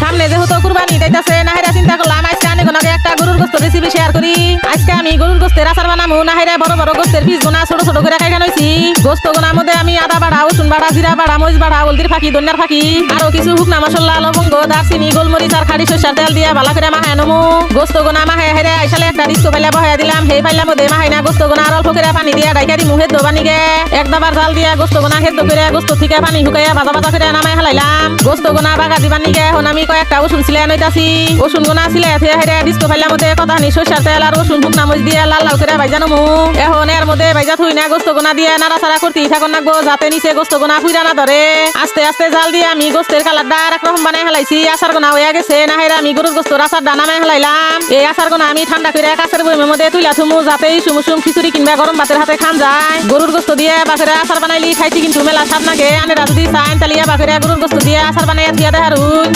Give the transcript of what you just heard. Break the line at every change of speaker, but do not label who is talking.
সামনে যেহেতু কুরবানি দিতেছে নাহিরা চিন্তা করলাম আজকে আমি কোনাকে একটা গরুর গোস্ত রেসিপি শেয়ার করি। আজকে আমি গরুর গোস্তের আচার বানামু। নাহিরা বড় বড় গোস্তের পিস গোনা ছোট ছোট করে খাইখান হইছি। গোস্ত গোনার মধ্যে আমি আদা বাড়া, রসুন বাড়া, জিরা বাড়া, মরিচ বাড়া, হলদির ফাঁকি, ধনিয়ার ফাঁকি আরো কিছু শুকনা মশলা, লবঙ্গ, দারচিনি, গোলমরিচ আর খাড়ি সরষের তেল দিয়ে ভালো করে মাখায় নমু। গোস্ত গোনা মাখায় হেরে আইসালে একটা ডিস্কো পাইলা বহাই দিলাম। সেই পাইলার মধ্যে মাখাই না গোস্ত গোনা আর অল্প করে পানি দিয়ে ডাইকা দি মুহের দোবানি গে এক দাবার জাল দিয়া গোস্ত গোনা সেদ্ধ করে গোস্ত থেকে পানি শুকাইয়া ভাজা ভাজা করে নামাই হালাইলাম। গোস্ত গোনা বাগা দিবানি গে এখন আমি কয়েকটা রসুন সিলাই নইতাছি। রসুন গোনা সিলাই হেরে ডিস্কো পাইলার মধ্যে কতখানি সরষের তেল আর রসুন শুকনা মরিচ দিয়ে লাল লাল করে ভাইজা নমু। এখন এর মধ্যে ভাইজা থুই না গোস্ত গোনা দিয়ে নাড়াচাড়া করতে থাকুন নাকবো যাতে নিচে গোস্ত গোনা ফুইরা না ধরে। আস্তে আস্তে জাল দিয়ে আমি গোস্তের কালারটা আর একরকম বানাই হালাইছি। আচার গোনা হয়ে গেছে। নাহিরা আমি গরুর গোস্তর আচার নামাই হালাইলাম। এই আচার গোনা আমি ঠান্ডা করে কাছের বইমের মধ্যে তুইলা থুমু যাতে সুমুসুম খিচুড়ি কিংবা গরম ভাতের হাতে খান যায়। গরুর গোস্ত দিয়ে বাকেরা আচার বানাইলি খাইছি কিন্তু মেলা স্বাদ লাগে। আনেরা যদি চান তালিয়া বাকেরা গরুর গোস্ত দিয়ে আচার বানাইয়া থিয়া দেখারুন।